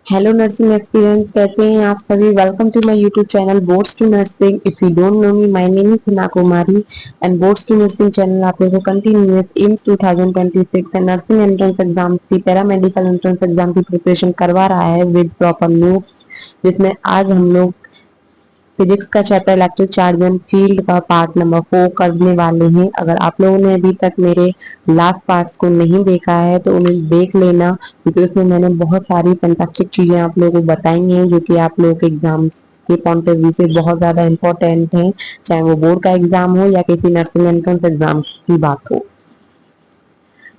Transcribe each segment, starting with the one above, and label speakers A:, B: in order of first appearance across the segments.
A: Hello nursing experience, कैसे हैं आप सभी। Welcome to my YouTube channel boards to nursing. If you don't know me, my name is Hina Kumari and boards to nursing channel आप लोगों को continuous AIIMS 2026 and nursing entrance exams की paramedical entrance exam की preparation करवा रहा है विद प्रॉपर नोट्स, जिसमें आज हम लोग फिजिक्स का chapter electric charge and field का पार्ट नंबर 4 करने वाले हैं। अगर आप लोगों ने अभी तक मेरे लास्ट पार्ट्स को नहीं देखा है तो उन्हें देख लेना, क्योंकि उसमें मैंने बहुत सारी फैंटास्टिक चीजें आप लोगों को बताई हैं जो कि आप लोगों के एग्जाम्स के पॉइंट ऑफ व्यू से बहुत ज्यादा इंपॉर्टेंट है, चाहे वो बोर्ड का एग्जाम हो या किसी नर्सिंग एंट्रेंस एग्जाम की बात हो।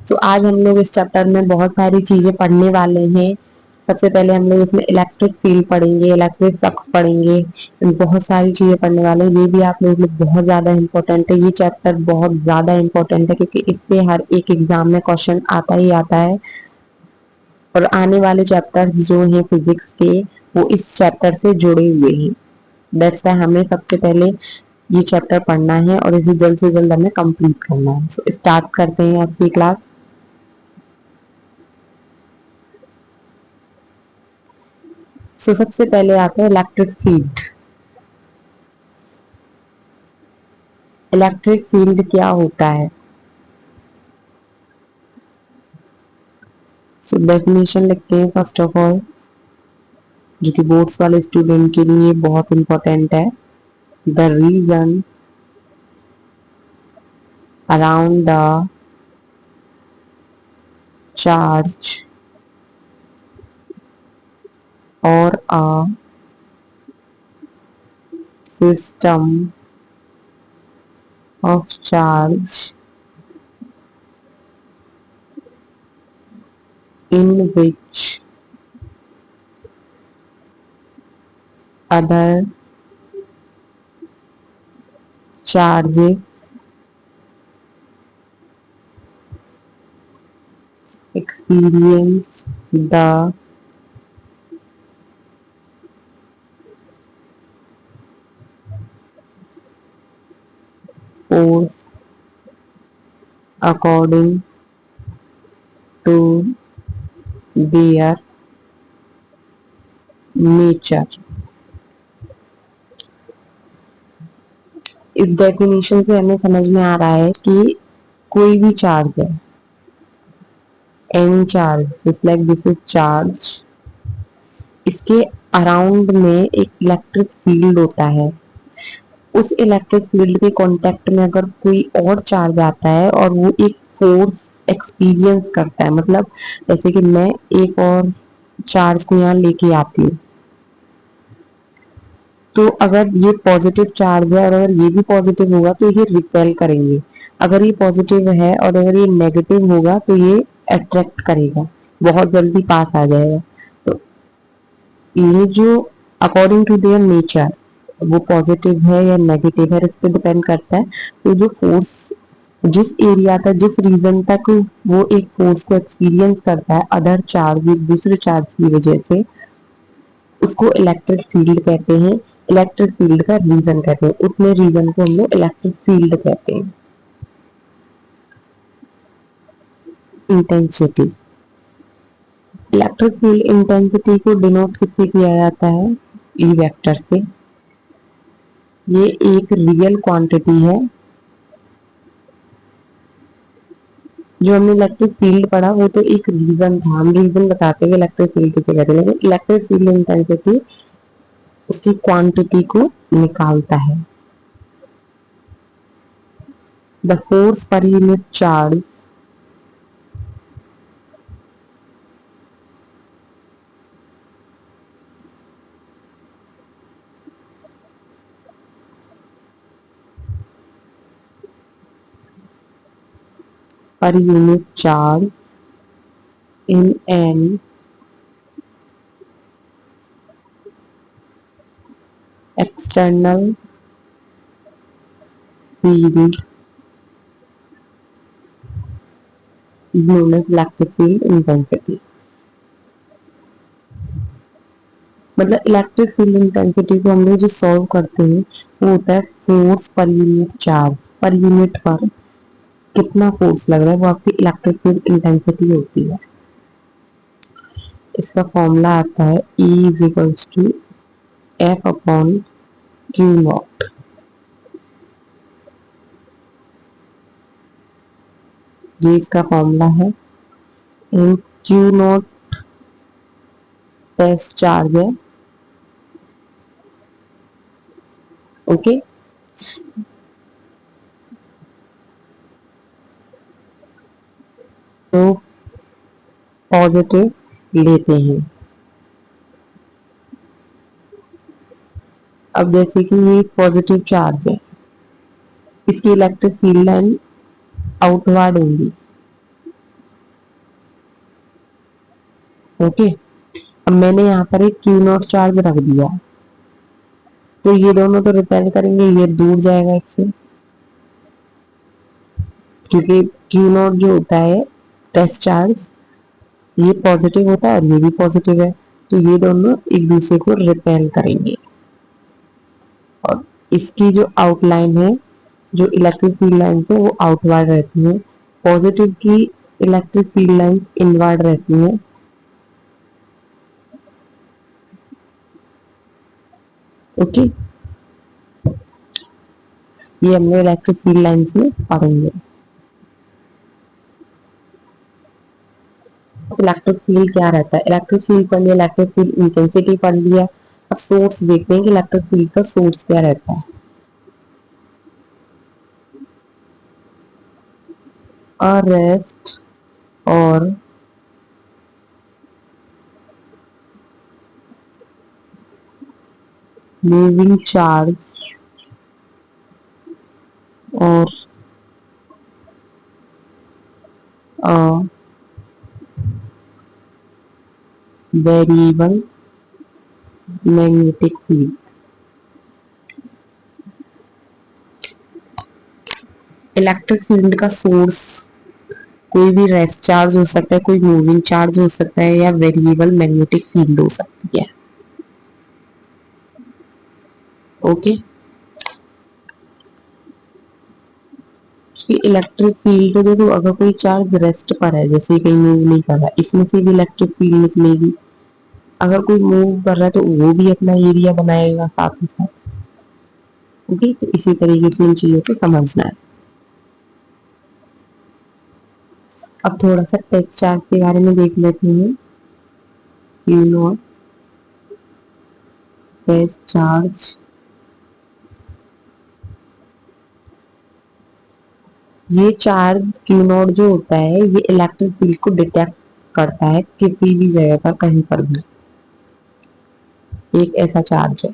A: तो आज हम लोग इस चैप्टर में बहुत सारी चीजें पढ़ने वाले हैं। सबसे पहले हम लोग इसमें इलेक्ट्रिक फील्ड पढ़ेंगे, इलेक्ट्रिक फ्लक्स पढ़ेंगे, बहुत सारी चीजें पढ़ने वाले हैं। ये भी आप लोगों के लिए बहुत ज्यादा इंपॉर्टेंट है। ये चैप्टर बहुत ज्यादा इंपॉर्टेंट है क्योंकि इससे हर एक एग्जाम में क्वेश्चन आता ही आता है, और आने वाले चैप्टर्स जो हैं फिजिक्स के वो इस चैप्टर से जुड़े हुए हैं। दैट्स वाई हमें सबसे पहले ये चैप्टर पढ़ना है और इसे जल्द से जल्द हमें कंप्लीट करना है। सो स्टार्ट करते हैं आज की क्लास। सबसे पहले आता है इलेक्ट्रिक फील्ड। इलेक्ट्रिक फील्ड क्या होता है? डेफिनेशन लिखते हैं फर्स्ट ऑफ ऑल, जो कि बोर्ड्स वाले स्टूडेंट के लिए बहुत इंपॉर्टेंट है। The region around the charge और a system of charge in which other charges experience the force according to their nature। इस डेफिनेशन से हमें समझ में आ रहा है कि कोई भी चार्ज है, any charge, just like this is charge, इसके अराउंड में एक इलेक्ट्रिक फील्ड होता है। उस इलेक्ट्रिक फील्ड के कांटेक्ट में अगर कोई और चार्ज आता है और वो एक फोर्स एक्सपीरियंस करता है, मतलब जैसे कि मैं एक और चार्ज को यहाँ लेके आती हूँ, तो अगर ये पॉजिटिव चार्ज है और अगर ये भी पॉजिटिव होगा तो ये रिपेल करेंगे। अगर ये पॉजिटिव है और अगर ये नेगेटिव होगा तो ये अट्रैक्ट करेगा, बहुत जल्दी पास आ जाएगा। तो ये जो अकॉर्डिंग टू देयर नेचर, वो पॉजिटिव है या नेगेटिव है इस पे डिपेंड करता है। तो जो फोर्स जिस एरिया तक, जिस रीजन तक वो एक फोर्स को एक्सपीरियंस करता है अदर चार्ज, एक दूसरे चार्ज की वजह से, उसको इलेक्ट्रिक फील्ड कहते हैं। इलेक्ट्रिक फील्ड का रीजन कहते हैं, उतने रीजन को हम लोग इलेक्ट्रिक फील्ड कहते हैं। इंटेंसिटी, इलेक्ट्रिक फील्ड इंटेंसिटी को डिनोट किससे किया जाता है? ई वेक्टर से। ये एक रियल क्वांटिटी है। जो हमने इलेक्ट्रिक फील्ड पढ़ा वो तो एक रीजन था, हम रीजन बताते हैं इलेक्ट्रिक फील्ड किसे कहते हैं, लेकिन इलेक्ट्रिक फील्ड इंटेंसिटी उसकी क्वांटिटी को निकालता है। द फोर्स पर unit charge per unit charge in an external field is known as electric field intensity। मतलब इलेक्ट्रिक फील्ड इंटेंसिटी को हम लोग जो सॉल्व करते हैं वो होता है फोर्स पर यूनिट चार्ज। पर यूनिट पर कितना फोर्स लग रहा है वो आपकी इलेक्ट्रिक फील्ड इंटेंसिटी होती है। इसका फॉर्मूला आता है E is equals to F upon Q naught. ये इसका फॉर्मूला है। क्यू नॉट टेस्ट चार्ज है। ओके, तो पॉजिटिव लेते हैं। अब जैसे कि ये पॉजिटिव चार्ज है, इसकी इलेक्ट्रिक फील्ड लाइन आउटवर्ड होंगी। ओके, अब मैंने यहाँ पर एक क्यू नॉट चार्ज रख दिया, तो ये दोनों तो रिपेल करेंगे, ये दूर जाएगा इससे, क्योंकि क्यू नॉट जो होता है टेस्ट चार्ज, ये पॉजिटिव होता है और ये भी पॉजिटिव है, तो ये दोनों एक दूसरे को रिपेल करेंगे। और इसकी जो आउटलाइन है, जो इलेक्ट्रिक फील्ड लाइन है, वो आउटवर्ड रहती है। पॉजिटिव की इलेक्ट्रिक फील्ड लाइन इनवर्ड रहती है। ओके, ये हम लोग इलेक्ट्रिक फील्ड लाइन में पढ़ेंगे। इलेक्ट्रिक फील्ड क्या रहता है? इलेक्ट्रिक फील्ड पढ़ लिया, इलेक्ट्रिक फील्ड इंटेंसिटी पढ़ लिया। अब सोर्स देखते हैं कि इलेक्ट्रिक फील्ड का सोर्स क्या रहता है। A rest or moving charge or a variable magnetic field। Electric field का सोर्स कोई भी रेस्ट चार्ज हो सकता है, कोई मूविंग चार्ज हो सकता है, या वेरिएबल मैग्नेटिक फील्ड हो सकती है। ओके, इलेक्ट्रिक फील्ड को देखो, अगर कोई चार्ज रेस्ट पर है, जैसे कहीं मूव नहीं कर रहा, इसमें से भी इलेक्ट्रिक फील्ड निकलेगी। अगर कोई मूव कर रहा है तो वो भी अपना एरिया बनाएगा साथ ही साथ। ओके, तो इसी तरीके से इन चीजों को समझना है। अब थोड़ा सा टेस्ट चार्ज के बारे में देख लेते हैं। क्यू नॉट टेस्ट चार्ज, ये चार्ज क्यू नॉट जो होता है, ये इलेक्ट्रिक फील्ड को डिटेक्ट करता है किसी भी जगह पर, कहीं पर भी। एक ऐसा चार्ज है,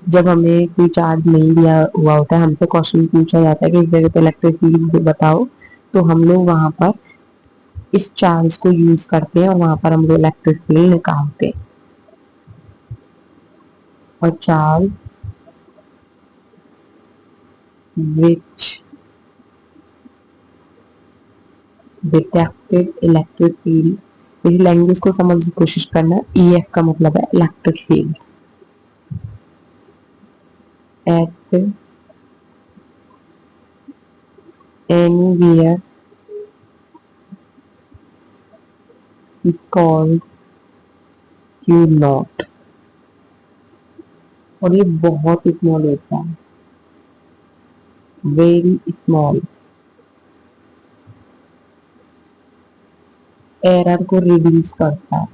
A: जब हमें कोई चार्ज नहीं दिया हुआ होता है, हमसे क्वेश्चन पूछा जाता है कि इस जगह पे इलेक्ट्रिक फील्ड बताओ, तो हम लोग वहां पर इस चार्ज को यूज करते हैं और वहां पर हम लोग इलेक्ट्रिक फील्ड निकालते हैं। और charge which detected electric field, इस लैंग्वेज को समझने की कोशिश करना। EF का मतलब है electric field. At anywhere is called Q naught. और ये बहुत स्मॉल होता है, वेरी स्मॉल। एरर को रिड्यूस करता है।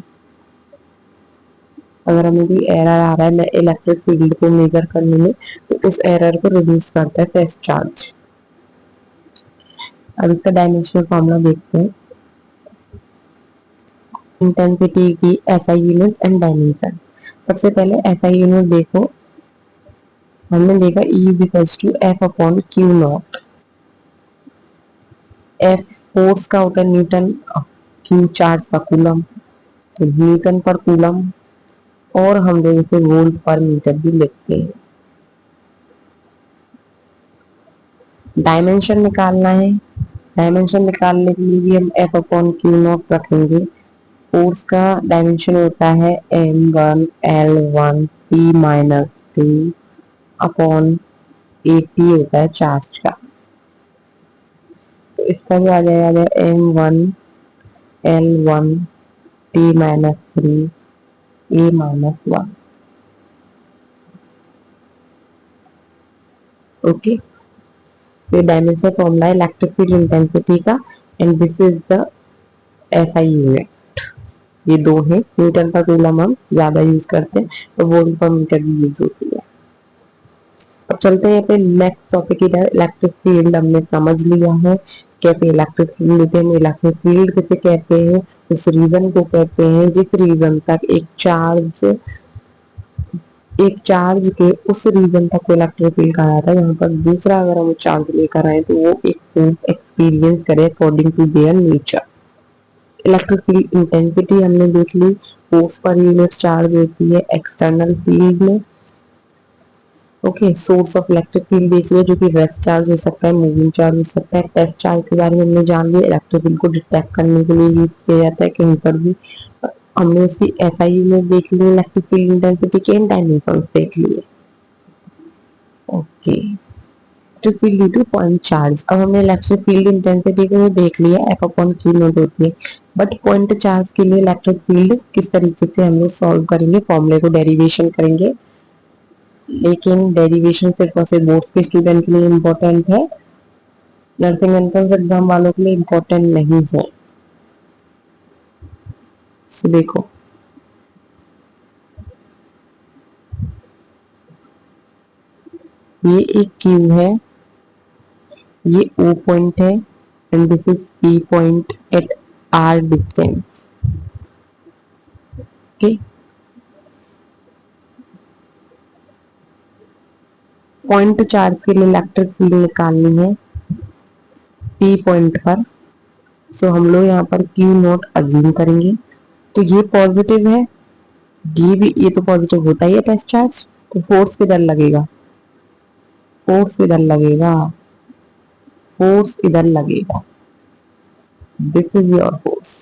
A: अगर हमें कोई एरर आ रहा है इलेक्ट्रिक फील्ड को मेजर करने में, तो उस एरर को रिड्यूस करता है टेस्ट चार्ज। अब इसका डायमेंशनल फॉर्मूला देखते हैं। इंटेंसिटी की SI यूनिट एंड डायमेंशन। सबसे पहले SI यूनिट देखो, हमने देखा E is equals to F upon Q naught. F force का होता है न्यूटन, क्यू चार्ज का कूलम, तो न्यूटन पर कूलम, और हम लोग इसे वोल्ट पर मीटर भी लिखते हैं। डायमेंशन निकालना है, डायमेंशन निकालने के लिए भी हम एफ अपॉन क्यू नॉट रखेंगे। फोर्स का डायमेंशन होता है M1L1T-2 अपॉन AP होता है चार्ज का, तो इसका भी आ जाएगा M1L1 t minus 3 a minus 1. Okay, तो डायमेंशन फॉर्मूला है इलेक्ट्रिक फील्ड इंटेंसिटी का, and this is the SI unit. ये दो है. न्यूटन का कूलम हम ज्यादा यूज करते हैं, तो वोल्ट पर मीटर भी यूज होती है. अब चलते हैं पे नेक्स्ट टॉपिक. इधर इलेक्ट्रिक फील्ड हमने समझ लिया है. कैसे इलेक्ट्रिक फील्ड होते हैं, इलेक्ट्रिक फील्ड किसे कहते हैं, उस रीजन को कहते हैं जिस रीजन तक एक चार्ज के उस रीजन तक को इलेक्ट्रिक फील्ड कहा जाता है. यहाँ पर दूसरा अगर हम चार्ज लेकर आए तो वो एक फोर्स एक्सपीरियंस करे according to their nature. Electric field intensity हमने देख ली. फोर्स पर यूनिट चार्ज होती है एक्सटर्नल फील्ड में. Okay, source of electric field देख लिया, जो कि रेस्ट चार्ज हो सकता है, मूविंग चार्ज हो सकता है. टेस्ट चार्ज के बारे में हमने जान लिया. इलेक्ट्रिक फील्ड को डिटेक्ट करने के लिए यूज किया जाता है कहीं पर भी. हमने उसकी एसआई में देख ली, इलेक्ट्रिक फील्ड इंटेंसिटी के डायमेंशन देख लिए. Okay, electric field due two point charge. अब हमने इलेक्ट्रिक फील्ड इंटेंसिटी को देख लिया, एफ अपॉन क्यू नोट होती है. बट पॉइंट चार्ज के लिए इलेक्ट्रिक फील्ड किस तरीके से हम लोग सॉल्व करेंगे, फॉर्मूले को डेरिवेशन करेंगे. लेकिन डेरिवेशन सिर्फ और सिर्फ बोर्ड के स्टूडेंट के लिए इम्पोर्टेंट है, नर्सिंग एंट्रेंस एग्जाम वालों के लिए इम्पोर्टेंट नहीं है. so, देखो ये एक क्यू है, ये O पॉइंट है, and this is P point at R distance. Okay, point charge के लिए इलेक्ट्रिक फील्ड निकालनी है P पॉइंट पर. सो हम लोग यहाँ पर Q नोट अज्यूम करेंगे. तो ये पॉजिटिव है, ये भी, ये तो पॉजिटिव होता ही है टेस्ट चार्ज. तो फोर्स किधर लगेगा, फोर्स इधर लगेगा, फोर्स इधर लगेगा. This is your force,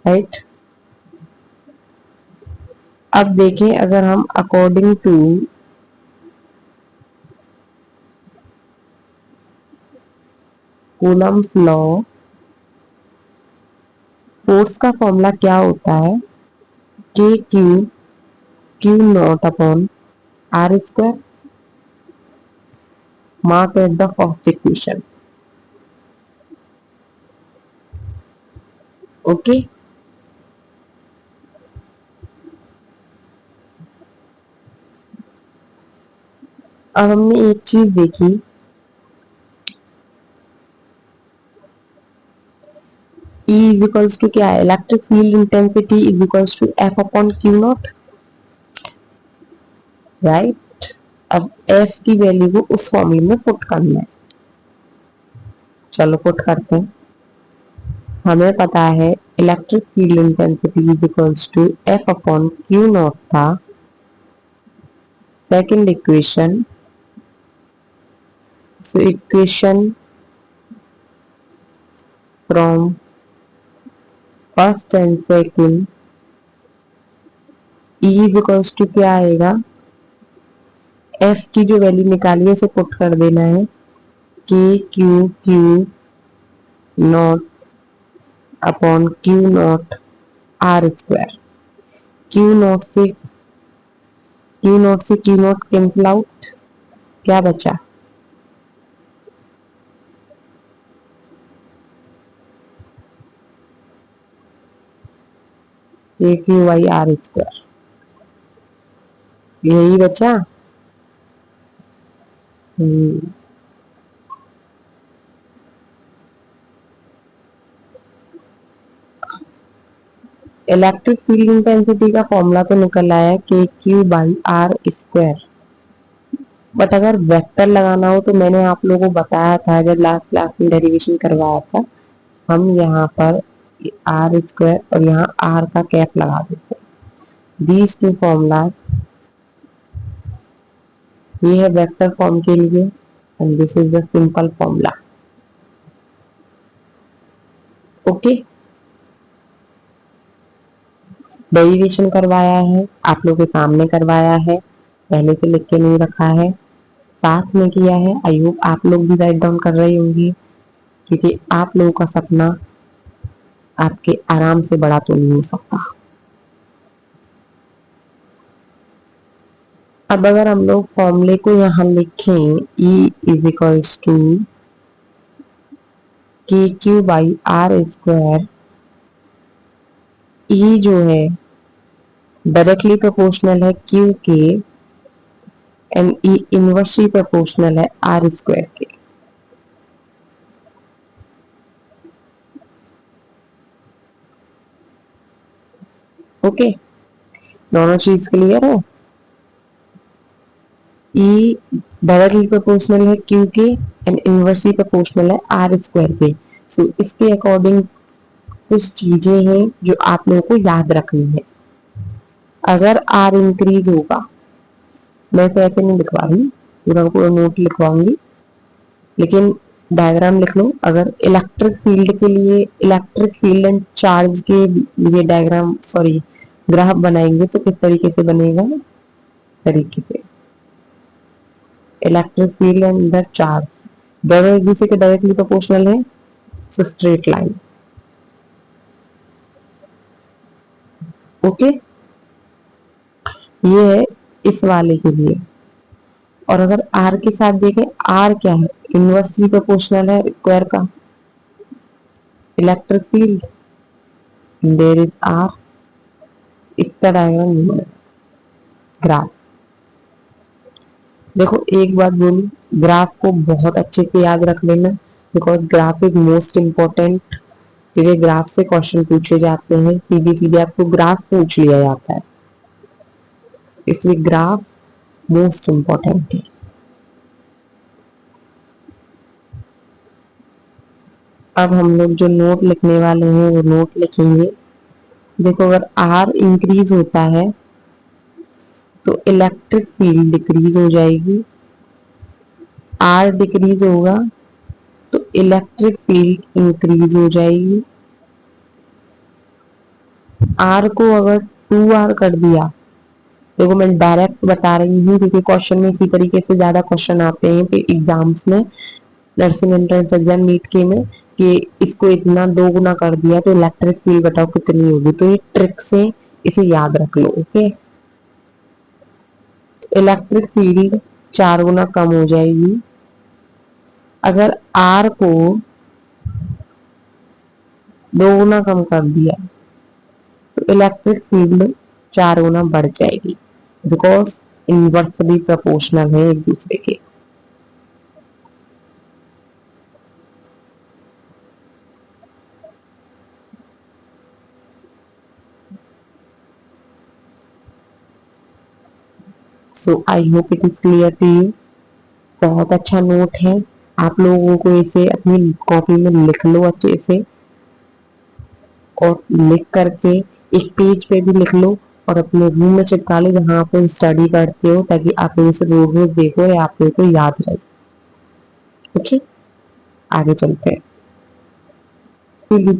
A: right. अब देखें, अगर हम according to Coulomb's law, force का फॉर्मूला क्या होता है, K Q naught upon R square. Mark at the first equation. Okay, अब हमने एक चीज देखी, E इज इक्वल्स टू क्या है, electric field intensity is equals to F upon Q naught, right. अब F की वैल्यू को उस फॉर्मूले में पुट करना है. चलो पुट करते हैं. हमें पता है electric field intensity is equals to F upon Q naught था second equation. So equation from first and second, E is equals to क्या आएगा, F की जो वैल्यू निकाली है उसे पुट कर देना है, K Q naught upon Q naught R square. Q naught से क्यू नॉट कैंसिल आउट, क्या बचा, K Q by R square, यही बचा. इलेक्ट्रिक फील्ड इंटेंसिटी का फॉर्मूला तो निकल आया K Q by R square. But अगर वेक्टर लगाना हो तो मैंने आप लोगों को बताया था जब लास्ट क्लास में डेरिवेशन करवाया था, हम यहाँ पर आर स्क्वायर और यहाँ आर का कैप लगा देते हैं. दीज टू फॉर्मूलाज, ये है वेक्टर फॉर्म के लिए, and this is the simple formula. Okay, derivation करवाया है, आप लोगों के सामने करवाया है, पहले से लिख के नहीं रखा है, साथ में किया है. आई होप आप लोग भी राइट डाउन कर रहे होंगे, क्योंकि आप लोगों का सपना आपके आराम से बड़ा तो नहीं हो सकता। अब अगर हम लोग फॉर्मूले को यहाँ लिखें, E is equals to K Q by R square. E जो है डायरेक्टली प्रोपोर्शनल है क्यू के एंड E इनवर्सली प्रोपोर्शनल है आर स्क्वायर के। ओके, दोनों चीज क्लियर है। E डायरेक्टली प्रोपोर्शनल है क्यू के एंड इनवर्सली प्रोपोर्शनल है आर स्क्वायर के। सो इसके अकॉर्डिंग कुछ चीजें हैं जो आप लोगों को याद रखनी है। अगर आर इंक्रीज होगा, मैं तो ऐसे नहीं लिखवा रही, पूरा पूरा नोट लिखवाऊंगी, लेकिन डायग्राम लिख लो। अगर इलेक्ट्रिक फील्ड के लिए, इलेक्ट्रिक फील्ड एंड चार्ज के लिए डायग्राम सॉरी ग्राफ बनाएंगे तो किस तरीके से बनेगा, तरीके से electric field and the charge दोनों एक दूसरे के डायरेक्टली प्रोपोर्शनल है, सो स्ट्रेट लाइन। ओके, ये है इस वाले के लिए। और अगर आर के साथ देखें, आर क्या है, इनवर्सली प्रोपोर्शनल है स्क्वायर का electric field, there is R. इसका डायग्राम नहीं बनेगा, ग्राफ। देखो एक बात बोलूं, ग्राफ को बहुत अच्छे से याद रख लेना, because graph is most important. क्योंकि ग्राफ से क्वेश्चन पूछे जाते हैं, सीधे सीधे आपको ग्राफ पूछ लिया जाता है, इसलिए ग्राफ मोस्ट इम्पोर्टेंट है। अब हम लोग जो नोट लिखने वाले हैं वो नोट लिखेंगे। देखो अगर आर इंक्रीज होता है तो इलेक्ट्रिक फील्ड डिक्रीज हो जाएगी, आर डिक्रीज होगा तो इलेक्ट्रिक फील्ड इंक्रीज हो जाएगी। आर को अगर 2R कर दिया, देखो मैं डायरेक्ट बता रही हूँ क्योंकि क्वेश्चन में इसी तरीके से ज्यादा क्वेश्चन आते हैं एग्जाम्स में, नर्सिंग एंट्रेंस एग्जाम नीट के में, कि इसको इतना 2 गुना कर दिया तो इलेक्ट्रिक फील्ड बताओ कितनी होगी। तो ये ट्रिक से इसे याद रख लो। ओके, इलेक्ट्रिक फील्ड 4 गुना कम हो जाएगी। अगर आर को 2 गुना कम कर दिया तो इलेक्ट्रिक फील्ड 4 गुना बढ़ जाएगी, बिकॉज इनवर्सली प्रोपोर्शनल है एक दूसरे के। So I hope it is clear to you. बहुत अच्छा नोट है, आप लोगों को इसे अपनी कॉपी में लिख लो अच्छे से, और लिख करके एक पेज पे भी लिख लो और अपने रूम में चिपका लो जहाँ आप स्टडी करते हो, ताकि आप लोग इसे रोज रोज देखो या आप लोगों को याद रहे। ओके, आगे चलते हैं।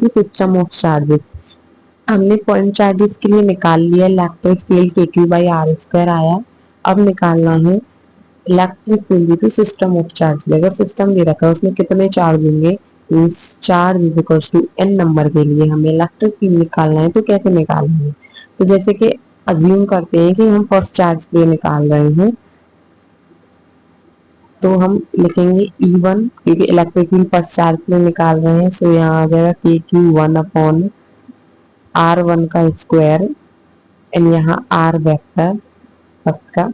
A: सिस्टम ऑफ चार्जेस, हमने पॉइंट चार्जेस के लिए निकाल लिया, इलेक्ट्रिक फील्ड के क्यू बाई आर स्क्वायर आया। अब निकालना है electric field due to system of charge. अगर सिस्टम दे रखा है उसमें कितने चार्ज होंगे, charge is equal to N number के लिए हमें इलेक्ट्रिक फील्ड निकालना है। तो कैसे निकालना है, तो जैसे कि अज्यूम करते हैं कि हम फर्स्ट चार्ज के लिए निकाल रहे हैं, तो हम लिखेंगे E1, क्योंकि इलेक्ट्रिक फील्ड फर्स्ट चार्ज के लिए निकाल रहे हैं। सो यहाँ आ जाएगा के क्यू 1/R1 का स्क्वायर एंड यहाँ R वेक्टर फर्स्ट का,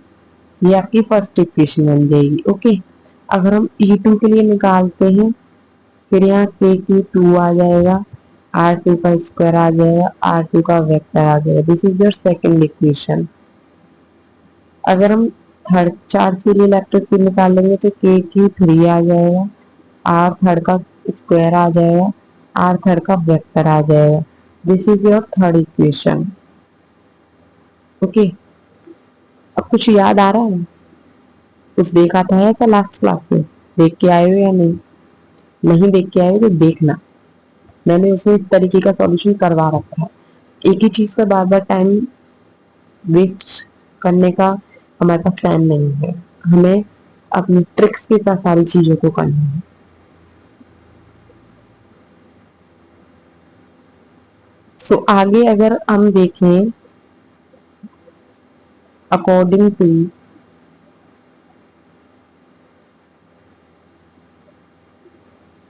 A: ये आपकी फर्स्ट इक्वेशन बन जाएगी। ओके, अगर हम E2 के लिए निकालते हैं, फिर यहाँ के क्यू 2 आ जाएगा, R2 का स्क्वायर आ जाएगा, R2 का वेक्टर आ जाएगा। This is your second equation. अगर हम थर्ड चार्ज के लिए इलेक्ट्रिक फील्ड निकालेंगे तो के क्यू 3 आ जाएगा, आर थर्ड का स्क्वायर आ जाएगा, आर थर्ड का वेक्टर आ जाएगा। This is your third equation. Okay, अब कुछ याद आ रहा है, कुछ देखा था ऐसा लास्ट क्लास में, देख के आए हो या नहीं? नहीं देख के आए हो तो देखना, मैंने उसमें इस तरीके का सॉल्यूशन करवा रखा है। एक ही चीज पर बार बार टाइम वेस्ट करने का हमारे पास टाइम नहीं है, हमें अपनी ट्रिक्स के साथ सारी चीजों को करना है। सो आगे अगर हम देखें अकॉर्डिंग टू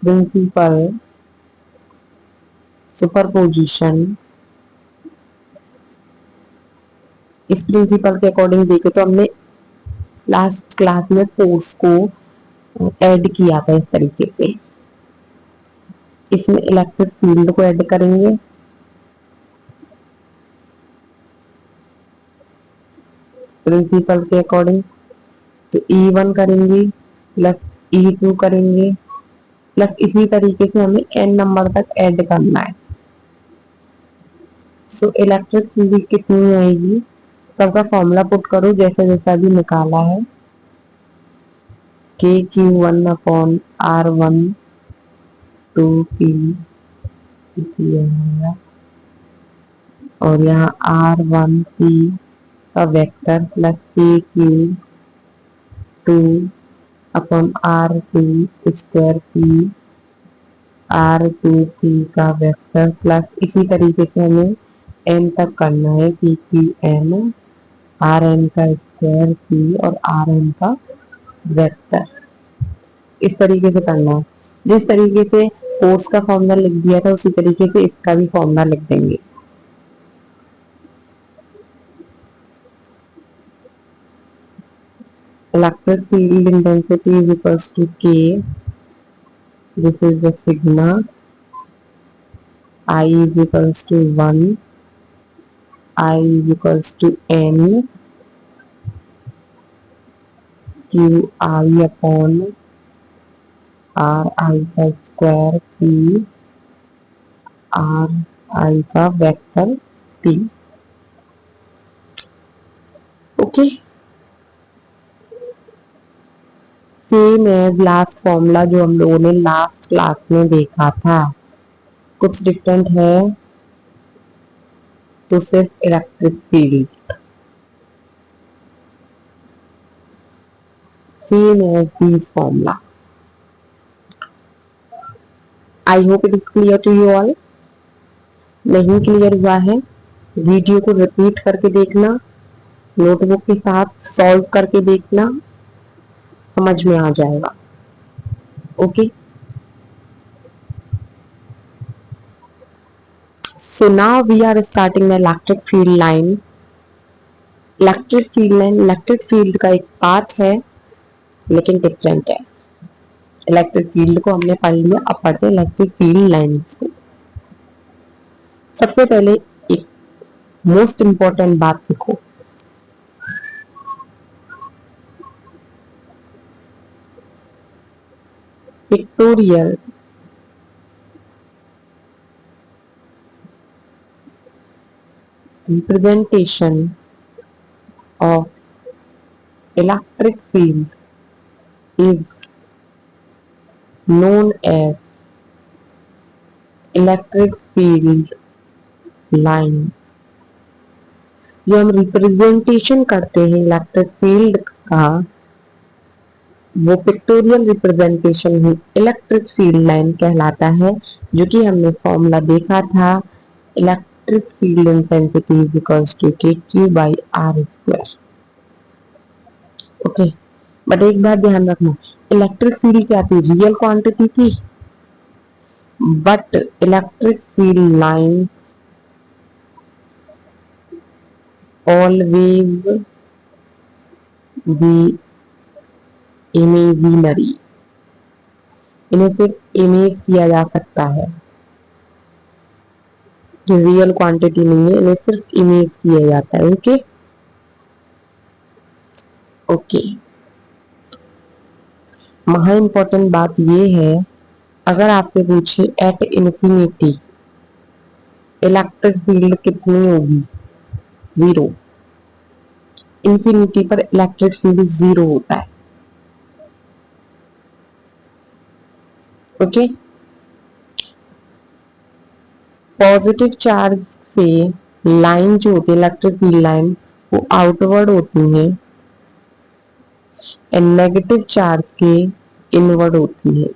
A: प्रिंसिपल सुपरपोजिशन, इस प्रिंसिपल के अकॉर्डिंग देखे तो हमने लास्ट क्लास में फोर्स को ऐड किया था इस तरीके से। इसमें इलेक्ट्रिक फील्ड को ऐड करेंगे, प्रिंसिपल के अकॉर्डिंग, तो E1 करेंगे प्लस E2 करेंगे प्लस इसी तरीके से हमें n नंबर तक ऐड करना है। सो इलेक्ट्रिक फील्ड कितनी आएगी, सबका फॉर्मूला पुट करो जैसा जैसा भी निकाला है। KQ1/R1 2P और यहाँ R1P का वेक्टर प्लस KQ2/R2 R2P का वेक्टर प्लस इसी तरीके से हमें n तक करना है, PQN Rn का स्क्वायर P और Rn का वेक्टर, इस तरीके से करना है। जिस तरीके से फोर्स का फॉर्मूला लिख दिया था उसी तरीके से इसका भी फॉर्मूला लिख देंगे। Electric field intensity is equals to K, this is the sigma, I is equals to 1, I is equals to n Q I upon R I का स्क्वायर P R I का vector P। Okay, same as last formula जो हम लोगों ने last class में देखा था, कुछ डिफरेंट है तो सिर्फ electric field, same as this formula. I hope it is clear to you all. नहीं क्लियर हुआ है, वीडियो को रिपीट करके देखना, नोटबुक के साथ सॉल्व करके देखना, समझ में आ जाएगा। Okay, so now we are starting the electric field line। Electric field line electric field का एक पार्ट है लेकिन डिफरेंट है। इलेक्ट्रिक फील्ड को हमने पढ़ लिया, अब पढ़ते हैं इलेक्ट्रिक फील्ड लाइंस को। सबसे पहले एक मोस्ट इंपॉर्टेंट बात देखो, pictorial representation of electric field is known as electric field line. जो हम रिप्रेजेंटेशन करते हैं इलेक्ट्रिक फील्ड का, वो पिक्टोरियल रिप्रेजेंटेशन ही इलेक्ट्रिक फील्ड लाइन कहलाता है, जो कि हमने फॉर्मूला देखा था, electric field intensity is equals to KQ/R²। Okay, but एक बात ध्यान रखना, इलेक्ट्रिक फील्ड क्या थी, रियल क्वांटिटी थी, but electric field line always be imaginary, इन्हें सिर्फ इमेज किया जा सकता है, जो रियल क्वांटिटी नहीं है, इन्हें सिर्फ इमेज किया जाता है। ओके ओके, महा इम्पोर्टेंट बात ये है, अगर आपसे पूछे एट इन्फिनिटी इलेक्ट्रिक फील्ड कितनी होगी, जीरो। इन्फिनिटी पर इलेक्ट्रिक फील्ड जीरो होता है। ओके, पॉजिटिव चार्ज से लाइन जो होती है इलेक्ट्रिक फील्ड लाइन, वो आउटवर्ड होती है, एंड नेगेटिव चार्ज के इनवर्ड होती है।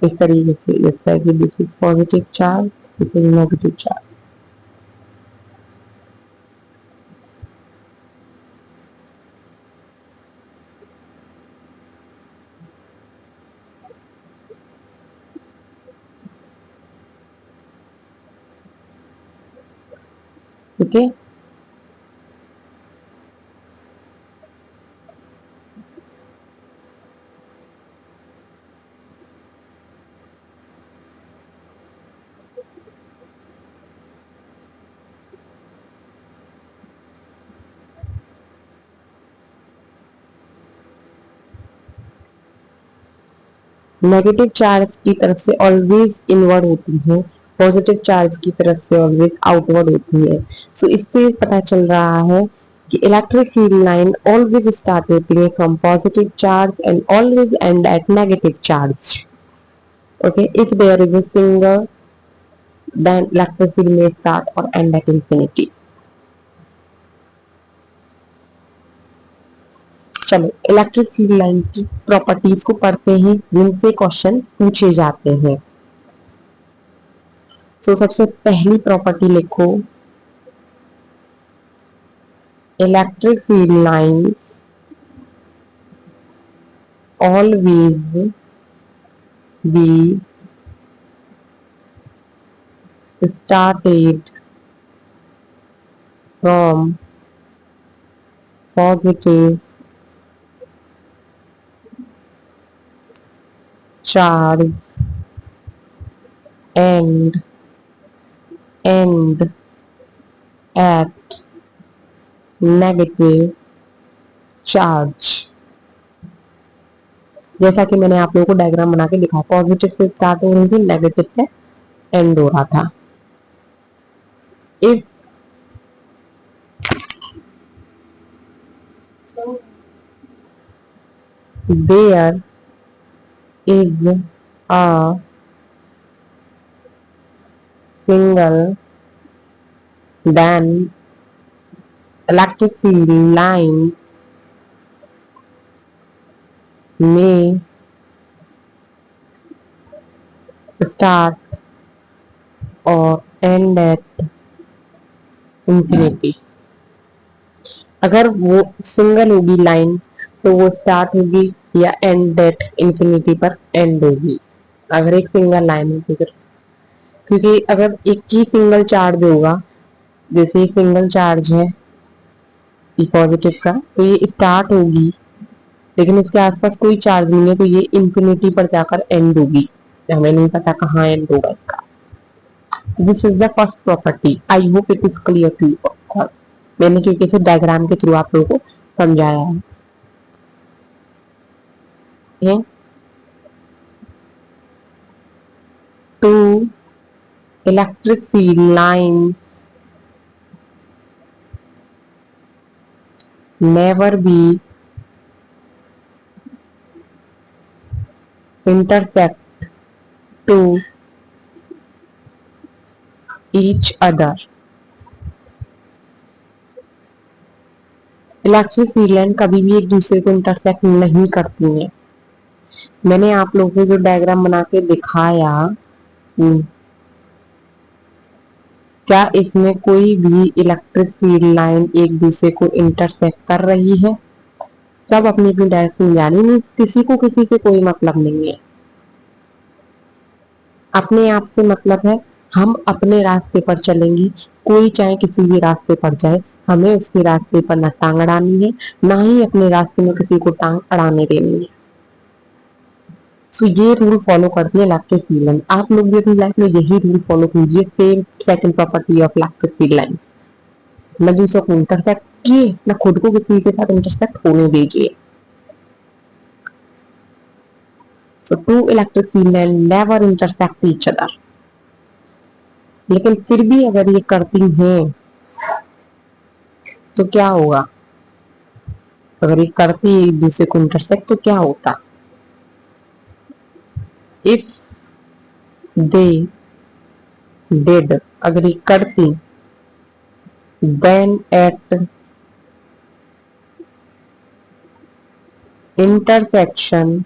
A: इस तरीके से, जैसा कि this is positive charge, this is negative charge. ठीक है, नेगेटिव चार्ज की तरफ से ऑलवेज इनवर्ड होती है, पॉजिटिव चार्ज की तरफ से ऑलवेज आउटवर्ड होती है। सो इससे पता चल रहा है कि electric field line always start होती है from positive charge and always end at negative charge. Okay, if there is a single then electric field may start or end at infinity। चलो इलेक्ट्रिक फील्ड लाइंस की properties को पढ़ते हैं जिनसे question पूछे जाते हैं। तो सबसे पहली प्रॉपर्टी लिखो, electric field lines always be started from positive charge and end at negative charge। जैसा कि मैंने आप लोगों को डायग्राम बना के दिखा, पॉजिटिव से स्टार्ट हो रही थी, नेगेटिव से एंड हो रहा था। If there is a single then electric field line may start or end at infinity। अगर वो सिंगल होगी लाइन तो वो स्टार्ट होगी या एंड एट इंफिनिटी पर एंड होगी, अगर एक सिंगल लाइन होगी तो। क्योंकि अगर एक ही सिंगल चार्ज होगा, जैसे सिंगल चार्ज है पॉजिटिव का, तो ये स्टार्ट होगी लेकिन उसके आसपास कोई चार्ज नहीं है, तो ये इंफिनिटी पर जाकर एंड होगी, हमें नहीं पता कहाँ एंड होगा इसका। This is the first property. I hope it is clear to you. मैंने क्योंकि फिर डायग्राम के थ्रू आप लोगों को समझाया है। Two electric field line never be intersect to each other। Electric field line कभी भी एक दूसरे को इंटरसेक्ट नहीं करती हैं। मैंने आप लोगों को जो डायग्राम बना के दिखाया, क्या इसमें कोई भी इलेक्ट्रिक फील्ड लाइन एक दूसरे को इंटरसेक्ट कर रही है? सब अपनी अपनी डायरेक्शन जानी, नहीं किसी को किसी से कोई मतलब नहीं है। अपने आप से मतलब है, हम अपने रास्ते पर चलेंगे, कोई चाहे किसी भी रास्ते पर जाए, हमें उसके रास्ते पर ना टांग अड़ानी है, ना ही अपने रास्ते में किसी को टांग अड़ाने देनी है। सो ये रूल फॉलो करती है इलेक्ट्रिक फील्ड लाइन। आप लोग भी अपनी लाइफ में यही रूल फॉलो कीजिए, same second property of electric field line. न दूसरों को इंटरसेक्ट किए, न खुद को किसी के साथ इंटरसेक्ट होने दीजिए। So two electric field line never intersect each other. लेकिन फिर भी अगर ये करती हैं तो क्या होगा? अगर ये करती एक दूसरे को इंटरसेक्ट तो क्या होता? इफ दे डिड, अगर ये करती, then at intersection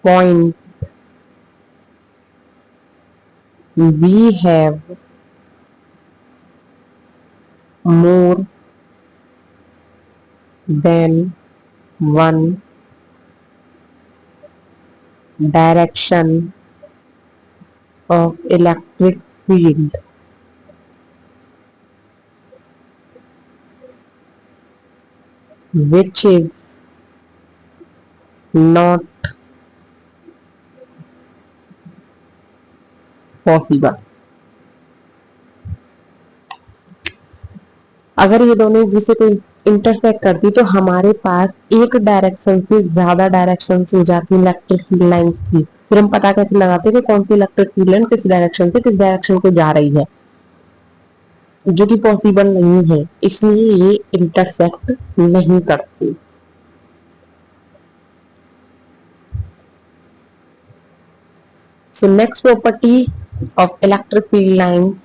A: point we have more than one direction of electric field, which is not possible. अगर ये दोनों एक दूसरे को इंटरसेक्ट करती तो हमारे पास एक डायरेक्शन से ज्यादा डायरेक्शन हो जाती इलेक्ट्रिक फील्ड लाइंस की। फिर हम पता कैसे लगाते कि कौन सी इलेक्ट्रिक फील्ड लाइन किस डायरेक्शन से किस डायरेक्शन को जा रही है, जो कि पॉसिबल नहीं है, इसलिए ये इंटरसेक्ट नहीं करती। So next property of electric field line,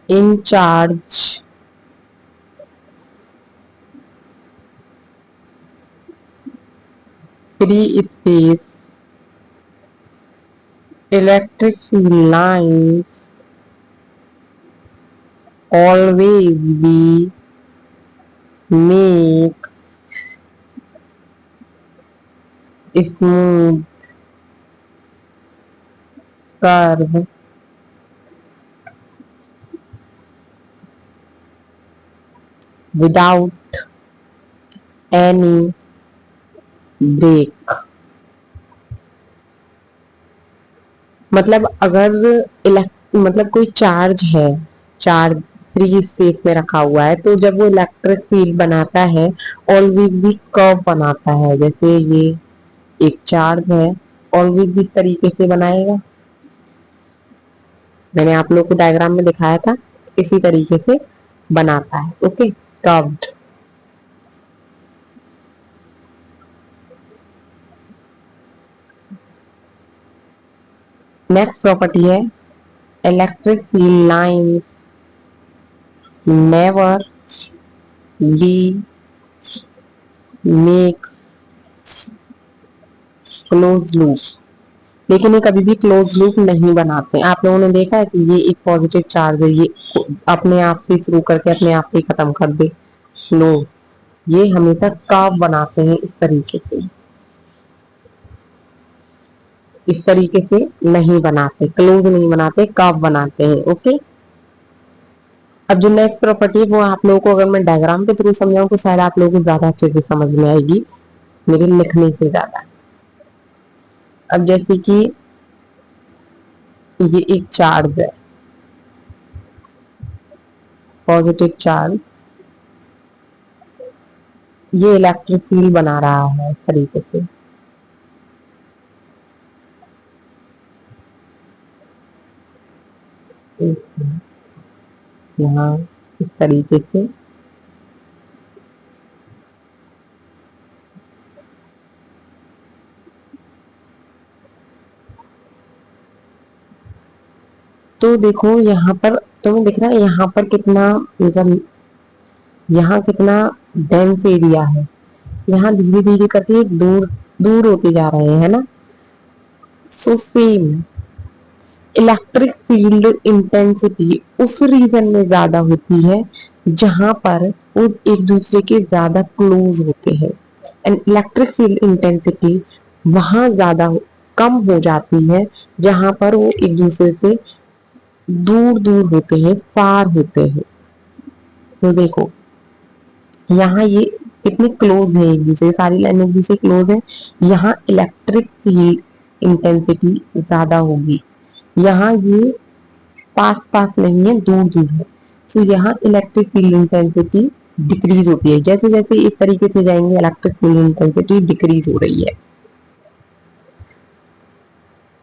A: in charge free space electric field lines always be make smooth curve without any break। मतलब अगर मतलब कोई चार्ज है, चार्ज फ्री स्पेस में रखा हुआ है, तो जब वो इलेक्ट्रिक फील्ड बनाता है ऑलवेज भी कर्व बनाता है। जैसे ये एक चार्ज है, ऑलवेज भी इस तरीके से बनाएगा, मैंने आप लोग को डायग्राम में दिखाया था, इसी तरीके से बनाता है। Okay, curved. नेक्स्ट प्रॉपर्टी है electric field line never be make close loop. लेकिन ये कभी भी क्लोज लूप नहीं बनाते। आप लोगों ने देखा है कि ये एक पॉजिटिव चार्ज है, ये अपने आप से शुरू करके अपने आप से खत्म कर दे, नो, ये हमेशा कर्व बनाते हैं इस तरीके से, इस तरीके से नहीं बनाते, क्लोज नहीं बनाते, कर्व बनाते हैं। ओके, अब जो नेक्स्ट प्रॉपर्टी है वो आप लोगों को अगर मैं डायग्राम के थ्रू समझाऊं तो शायद आप लोगों को ज्यादा अच्छे से समझ में आएगी मेरे लिखने से ज्यादा। अब जैसे कि ये एक चार्ज है, पॉजिटिव चार्ज, ये इलेक्ट्रिक फील्ड बना रहा है इस तरीके से, यहाँ इस तरीके से। तो देखो यहाँ पर तुम्हें दिख रहा है यहाँ पर कितना, मतलब यहाँ कितना डेंस एरिया है, यहाँ धीरे धीरे करके दूर दूर होते जा रहे हैं, है ना। So same electric field intensity उस रीजन में ज्यादा होती है जहां पर वो एक दूसरे के ज्यादा क्लोज होते हैं, एंड इलेक्ट्रिक फील्ड इंटेंसिटी वहां ज्यादा कम हो जाती है जहां पर वो एक दूसरे से दूर दूर होते हैं, फार होते हैं। तो देखो यहाँ ये इतनी क्लोज है एक दूसरे, सारी लाइन एक दूसरे क्लोज है, यहाँ इलेक्ट्रिक फील्ड इंटेंसिटी ज्यादा होगी, यहाँ ये पास पास नहीं है, दूर दूर है। तो यहाँ इलेक्ट्रिक फील्ड इंटेंसिटी डिक्रीज होती है, जैसे जैसे इस तरीके से जाएंगे इलेक्ट्रिक फील्ड इंटेंसिटी डिक्रीज हो रही है।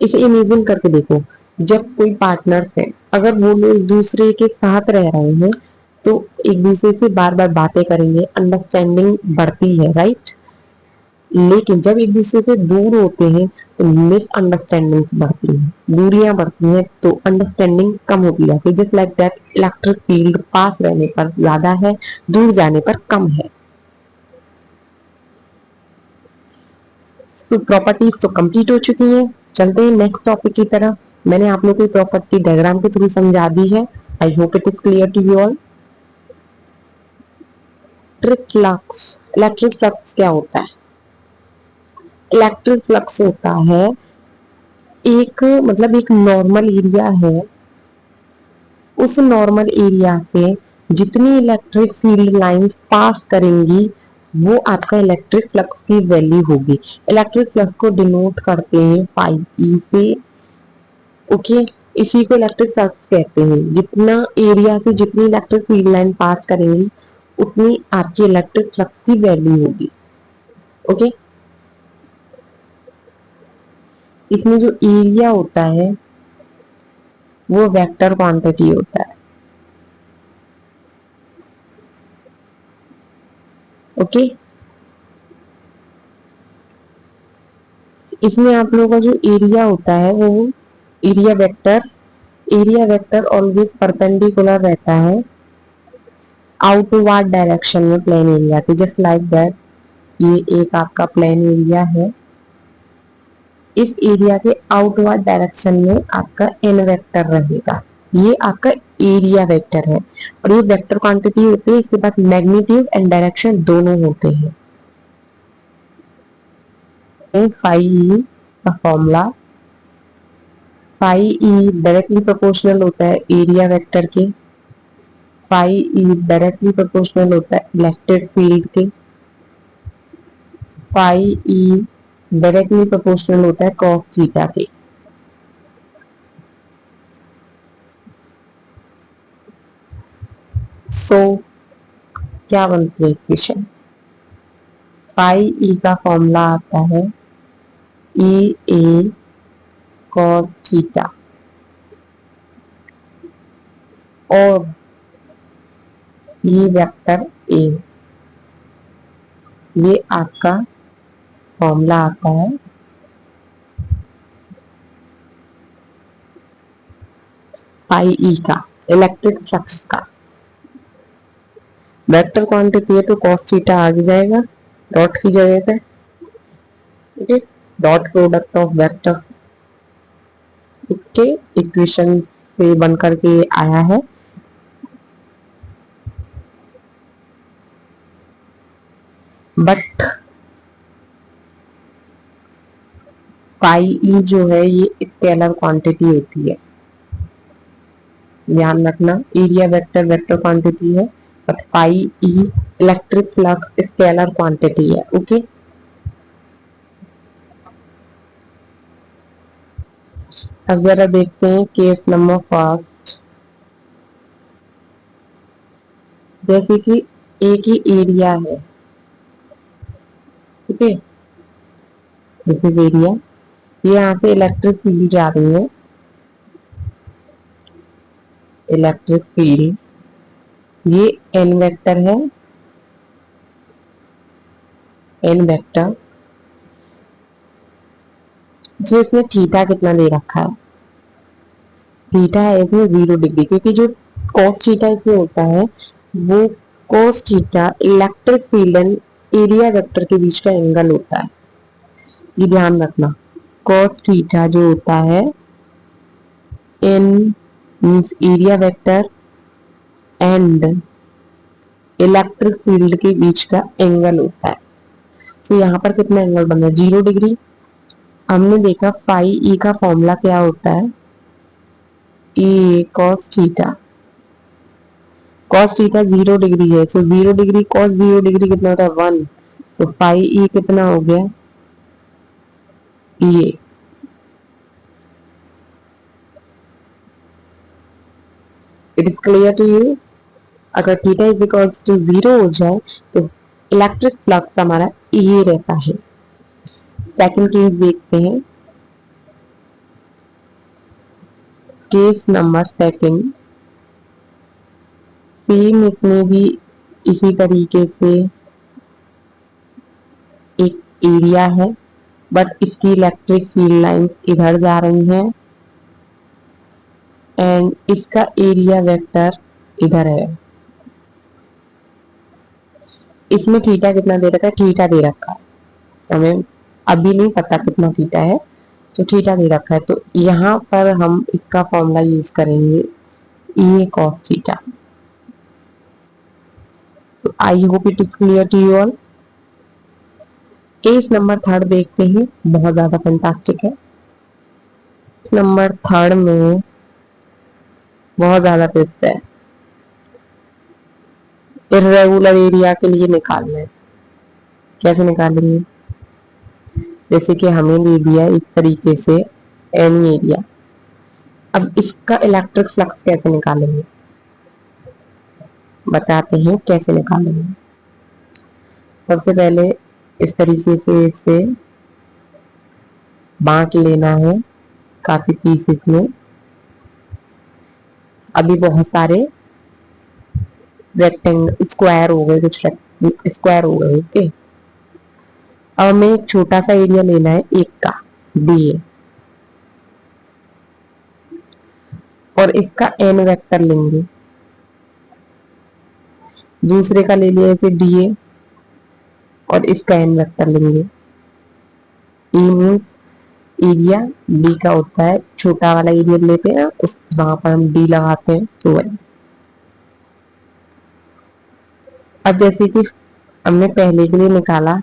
A: इसे इमेजिन करके देखो, जब कोई पार्टनर है, अगर वो लोग एक दूसरे के साथ रह रहे हैं तो एक दूसरे से बार बार बातें करेंगे, अंडरस्टैंडिंग बढ़ती है, राइट। लेकिन जब एक दूसरे से दूर होते हैं तो मिसअंडरस्टैंडिंग बढ़ती है, दूरियां बढ़ती हैं, तो अंडरस्टैंडिंग कम होती जाती है। Just like that electric field पास रहने पर ज्यादा है, दूर जाने पर कम है। तो प्रॉपर्टीज तो कंप्लीट हो चुकी हैं। चलते हैं नेक्स्ट टॉपिक की तरफ। मैंने आप लोगों को प्रॉपर्टी डायग्राम के थ्रू समझा दी है। I hope it is clear to you all. Electric flux क्या होता है? इलेक्ट्रिक फ्लक्स होता है एक मतलब एक नॉर्मल एरिया है, उस नॉर्मल एरिया से जितनी इलेक्ट्रिक फील्ड लाइंस पास करेंगी वो आपका इलेक्ट्रिक फ्लक्स की वैल्यू होगी। इलेक्ट्रिक फ्लक्स को डिनोट करते हैं फाई ई से। ओके, इसी को इलेक्ट्रिक फ्लक्स कहते हैं। जितना एरिया से जितनी इलेक्ट्रिक फील्ड लाइन पास करेंगी उतनी आपकी इलेक्ट्रिक फ्लक्स की वैल्यू होगी। ओके, इसमें जो एरिया होता है वो वेक्टर क्वांटिटी होता है। ओके, इसमें आप लोगों का जो एरिया होता है वो एरिया वेक्टर ऑलवेज परपेंडिकुलर रहता है आउटवर्ड डायरेक्शन में प्लेन एरिया के, जस्ट लाइक दैट। ये एक आपका प्लेन एरिया है, इस एरिया के आउटवर्ड डायरेक्शन में आपका एन वेक्टर रहेगा। ये आपका एरिया वेक्टर है और ये वेक्टर क्वांटिटी होती है। इसके बाद मैग्नीट्यूड एंड डायरेक्शन दोनों होते हैं। फाई ई का formula, phi E directly proportional होता है एरिया वेक्टर के। फाई ई डायरेक्टली प्रोपोर्शनल होता है इलेक्ट्रिक फील्ड के। फाई ई डायरेक्टली प्रोपोर्शनल होता है कॉस थीटा के। सो क्या बनती है इक्वेशन? फाई ई का फॉर्मूला आता है ई ए कॉस थीटा और ये वेक्टर ए, ये आपका फॉर्मूला आता है फाई ई का, इलेक्ट्रिक फ्लक्स का। वेक्टर क्वांटिटी है तो कॉस थीटा आ जाएगा डॉट की जगह पे। Okay, dot product of vector के इक्वेशन से बन करके आया है। बट फाई ई जो है ये स्केलर क्वांटिटी होती है, ध्यान रखना। एरिया वेक्टर वेक्टर क्वांटिटी है but phi E electric flux scalar quantity है। ओके, अब जरा देखते हैं केस नंबर फर्स्ट। जैसे कि एक ही एरिया है, ठीक है, दिस इज एरिया। ये यहाँ से इलेक्ट्रिक फील्ड जा रही है, इलेक्ट्रिक फील्ड, ये एन वेक्टर है, एन वेक्टर। जो इसमें थीटा कितना दे रखा है? थीटा है इसमें 0 डिग्री, क्योंकि जो कॉस थीटा इसमें होता है वो cos theta electric field and area vector के बीच का एंगल होता है। ये ध्यान रखना, कॉस थीटा जो होता है इन means area vector and electric field के बीच का एंगल होता है। तो यहाँ पर कितना एंगल बन रहा है? 0 डिग्री। हमने देखा फाई ई का फॉर्मूला क्या होता है, A cos theta. Cos theta 0 degree है, तो 0 डिग्री कॉस 0 डिग्री कितना होता है? 1। तो फाई ई कितना हो गया? ये it is clear to you? अगर थीटा इज इक्वल्स टू 0 हो जाए तो इलेक्ट्रिक फ्लक्स हमारा ये रहता है। सेकंड केस देखते हैं, केस नंबर सेकंड। सेम इसमें भी इसी तरीके से एक एरिया है बट इसकी इलेक्ट्रिक फील्ड लाइंस इधर जा रही हैं एंड इसका एरिया वेक्टर इधर है। इसमें थीटा कितना दे रखा है? थीटा दे रखा है हमें। अभी नहीं पता कितना थीटा है, तो थीटा दे रखा है, तो यहाँ पर हम इसका फॉर्मूला यूज करेंगे ई कॉस थीटा। तो I hope it is clear to you all. Case number third देखते हैं, बहुत ज्यादा फैंटास्टिक है। नंबर थर्ड में बहुत ज्यादा ट्विस्ट है। इर्रेगुलर एरिया के लिए निकालना है। कैसे निकालेंगे? जैसे कि हमें दे दिया इस तरीके से एनी एरिया। अब इसका इलेक्ट्रिक फ्लक्स कैसे निकालेंगे, बताते हैं कैसे निकालेंगे। सबसे पहले इस तरीके से इसे बांट लेना है काफी पीसेस में। अभी बहुत सारे रेक्टेंगल स्क्वायर हो गए, कुछ स्क्वायर हो गए। ओके, अब हमें एक छोटा सा एरिया लेना है एक का डी ए, और इसका एन वेक्टर लेंगे। दूसरे का ले लिया इसे डी ए और इसका एन वेक्टर लेंगे। ई मीन्स एरिया, डी का होता है छोटा वाला एरिया लेते हैं उस वहां पर हम डी लगाते हैं, तो वही। अब जैसे कि हमने पहले के लिए निकाला,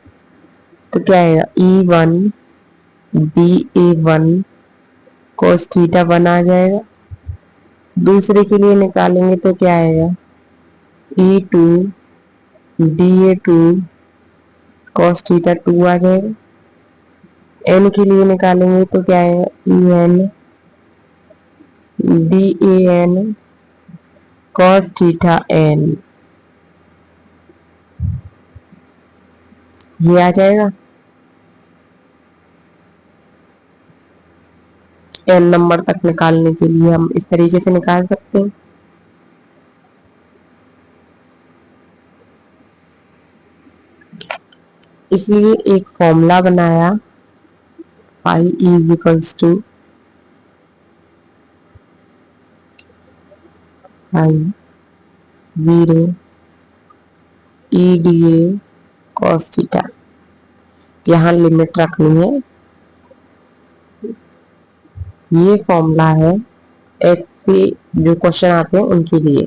A: तो क्या आएगा E one D A one cos theta one आ जाएगा। दूसरे के लिए निकालेंगे तो क्या आएगा E two D A two cos theta two आ जाएगा। एन के लिए निकालेंगे तो क्या आएगा E N D A N cos theta N, ये आ जाएगा। एन नंबर तक निकालने के लिए हम इस तरीके से निकाल सकते हैं। इसलिए एक फॉर्मूला बनाया, phi is equals to phi zero E D A cos theta. यहाँ लिमिट रखनी है। ये फॉर्मूला है एक्स से जो क्वेश्चन आते हैं उनके लिए।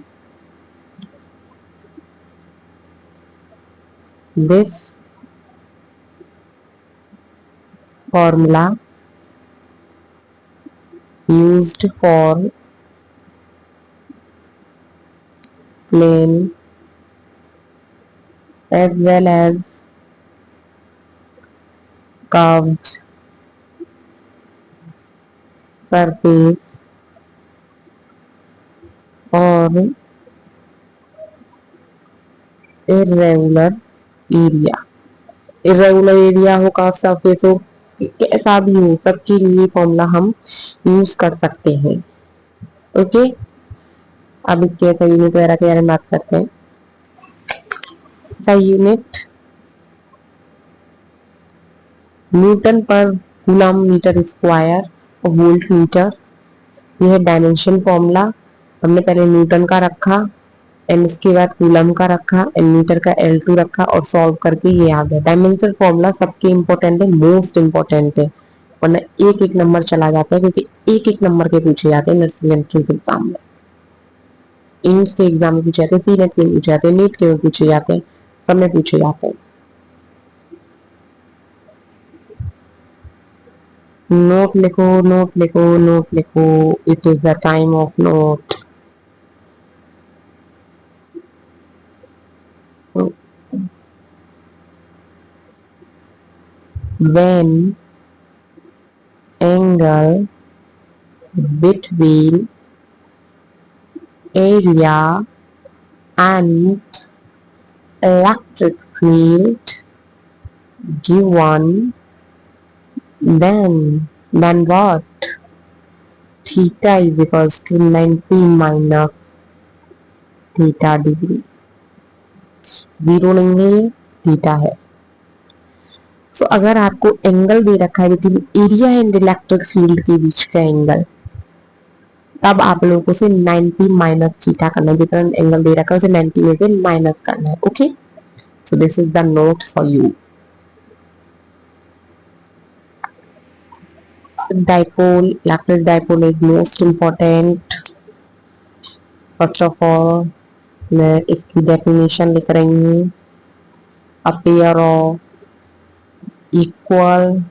A: This formula used for plane as well as curved surface और irregular area। irregular एरिया हो, कर्व सरफेस हो, कैसा भी हो, सबके लिए फॉर्मूला हम यूज कर सकते हैं। ओके, अब इसके ऐसा यूनिट वगैरह के बारे में बात करते हैं। ऐसा यूनिट न्यूटन पर कूलम मीटर स्क्वायर और वोल्ट मीटर। यह डायमेंशन फॉर्मूला हमने पहले न्यूटन का रखा एंड उसके बाद कूलम का रखा एंड मीटर का L2 रखा और सॉल्व करके ये आ गया। डायमेंशन फॉर्मूला सबके इंपॉर्टेंट है, मोस्ट इंपॉर्टेंट है, वरना एक एक नंबर चला जाता है, क्योंकि एक एक नंबर के पूछे जाते हैं नर्सिंग एंट्रेंस एग्जाम में। एम्स के एग्जाम में पूछे जाते हैं, सीनेट में पूछे जाते हैं, नीट के में पूछे जाते हैं, सब में पूछे जाते हैं। नोट लिखो, नोट लिखो, नोट लिखो, it is the time of note. When angle between area and electric field given, then what? Theta is equals to 90 minus theta degree। Zero नहीं है, ये थीटा है। सो अगर आपको एंगल दे रखा है between area and electric field के बीच का एंगल, तब आप लोगों को से 90 माइनस थीटा करना है। जितना एंगल दे रखा है उसे 90 में से माइनस करना है। Okay, so this is the note for you. Electric dipole is most important. First of all, मैं इसकी definition लिख रही हूँ. A pair of equal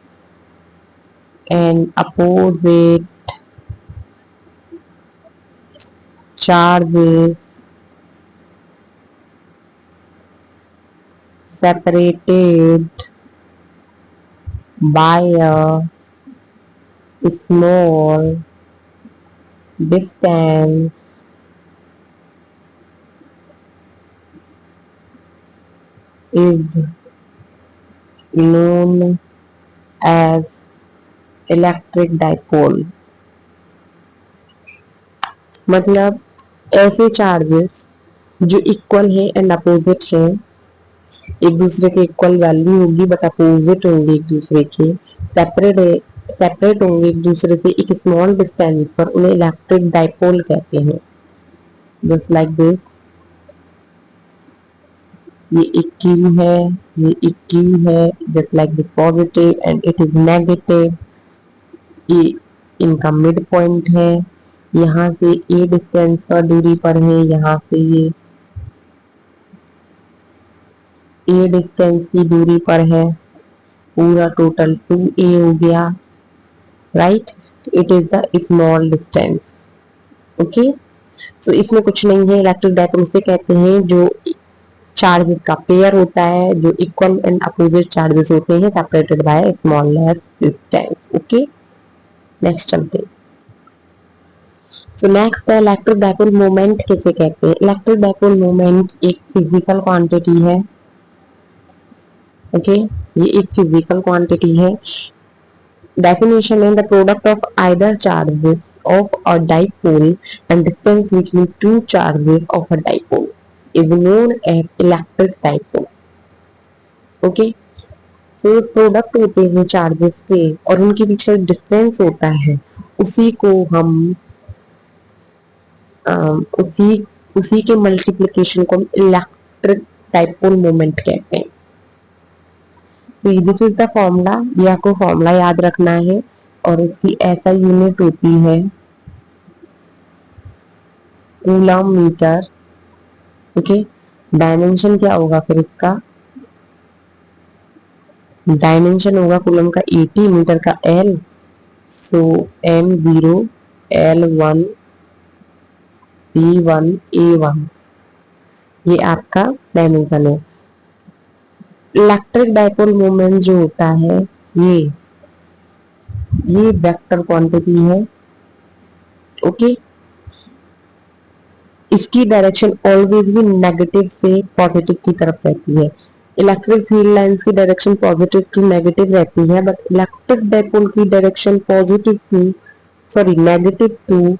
A: and opposite charges separated by a small distance is known as electric dipole. मतलब ऐसे charges जो equal है and opposite है, एक दूसरे के इक्वल वैल्यू होगी बट अपोजिट होंगे एक दूसरे के, सेपरेट होंगे एक दूसरे से एक स्मॉल डिस्टेंस पर, उन्हें इलेक्ट्रिक डाइपोल कहते हैं. जस्ट लाइक दिस, ये एक क्यू है, ये एक क्यू है, just like this positive and it is negative. ये इनका मिड पॉइंट है, यहाँ से ए डिस्टेंस पर दूरी पर है, यहाँ से ये ए डिस्टेंस की दूरी पर है, पूरा टोटल 2a हो गया, right. It is the small distance. Okay, तो इसमें कुछ नहीं है. इलेक्ट्रिक डाइपोल से कहते हैं जो चार्जेस का पेयर होता है, जो इक्वल एंड अपोजिट चार्जेस होते हैं, separated by smaller distance. Okay, next चलते हैं. सो नेक्स्ट है इलेक्ट्रिक डाइपोल मोमेंट किसे कहते हैं. इलेक्ट्रिक डाइपोल मोमेंट एक फिजिकल क्वांटिटी है. ओके, ये एक फिजिकल क्वांटिटी है. डेफिनेशन है the product of either charges of a dipole and distance between two charges of a dipole is known as electric dipole. Okay, so product होते हैं charges के और उनके बीच का डिस्टेंस होता है, उसी को हम उसी के मल्टीप्लिकेशन को हम इलेक्ट्रिक डाइपोल मोमेंट कहते हैं. तो दिस इज द फॉर्मूला. ये आपको फॉर्मूला याद रखना है और इसकी ऐसा यूनिट होती है कूलम मीटर. ओके, डायमेंशन क्या होगा फिर इसका, डायमेंशन होगा कूलम का 80, मीटर का L. सो M0 L1 P1 A1, ये आपका डायमेंशन है. इलेक्ट्रिक डाइपोल मोमेंट जो होता है ये वेक्टर क्वांटिटी है. ओके, इसकी डायरेक्शन ऑलवेज भी नेगेटिव से पॉजिटिव की तरफ रहती है. इलेक्ट्रिक फील्ड लाइंस की डायरेक्शन पॉजिटिव टू नेगेटिव रहती है, बट इलेक्ट्रिक डाइपोल की direction negative to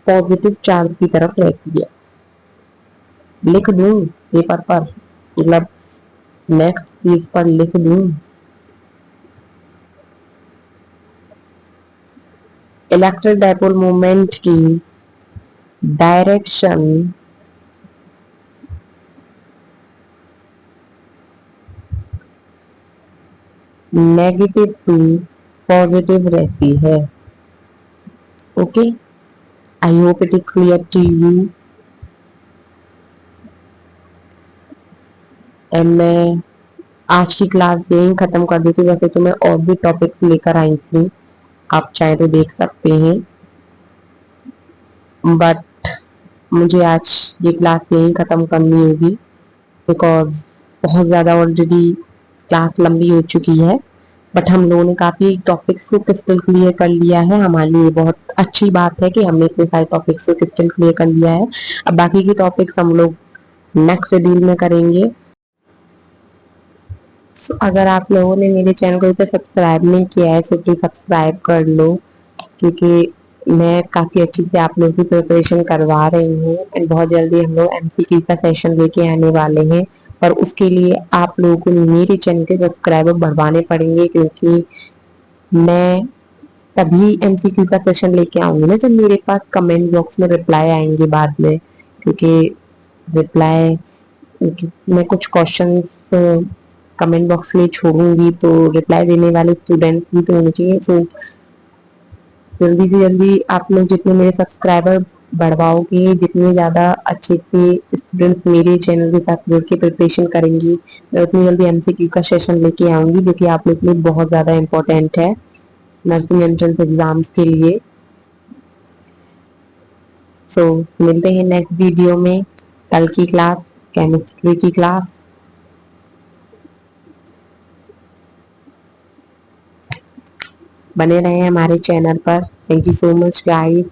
A: positive charge की तरफ रहती है. लिख दूं पेपर पर, मतलब नेक्स्ट पेज पर लिख दूं. इलेक्ट्रिक डाइपोल मोमेंट की डायरेक्शन नेगेटिव टू पॉजिटिव रहती है. Okay, I hope it is clear to you. And मैं आज की क्लास यही खत्म कर देती हूँ. वैसे तो मैं और भी टॉपिक्स लेकर आई थी, आप चाहे तो देख सकते हैं, बट मुझे आज ये क्लास यही खत्म करनी होगी बिकॉज बहुत ज़्यादा ऑलरेडी क्लास लंबी हो चुकी है. बट हम लोगों ने काफ़ी टॉपिक्स को क्रिस्टल क्लियर कर लिया है. हमारे लिए बहुत अच्छी बात है कि हमने इतने सारे टॉपिक्स को क्रिस्टल क्लियर कर लिया है. अब बाकी की टॉपिक्स हम लोग नेक्स्ट शेड्यूल में करेंगे. So, अगर आप लोगों ने मेरे चैनल को अभी तक सब्सक्राइब नहीं किया है तो प्लीज सब्सक्राइब कर लो, क्योंकि मैं काफ़ी अच्छी से आप लोगों की प्रिपरेशन करवा रही हूँ. एंड बहुत जल्दी हम लोग MCQ का सेशन लेके आने वाले हैं, पर उसके लिए आप लोगों को मेरे चैनल के सब्सक्राइबर बढ़वाने पड़ेंगे, क्योंकि मैं तभी MCQ का सेशन लेके आऊंगी ना जब मेरे पास कमेंट बॉक्स में रिप्लाई आएंगे बाद में, क्योंकि रिप्लाई मैं कुछ क्वेश्चंस कमेंट बॉक्स में छोड़ूंगी तो रिप्लाई देने वाले स्टूडेंट्स भी तो होने चाहिए. सो जल्दी से जल्दी आप लोग जितने मेरे सब्सक्राइबर बढ़वाओगे, जितने ज़्यादा अच्छे से स्टूडेंट्स मेरे चैनल के साथ जुड़ के प्रिपरेशन करेंगी, मैं उतनी जल्दी एमसीक्यू का सेशन लेके आऊंगी, जो कि आप लोग के लिए बहुत ज़्यादा इम्पोर्टेंट है नर्सिंग एंट्रेंस एग्जाम्स के लिए। सो मिलते हैं नेक्स्ट वीडियो में। कल की क्लास केमिस्ट्री की क्लास, बने रहे हमारे चैनल पर। Thank you so much guys.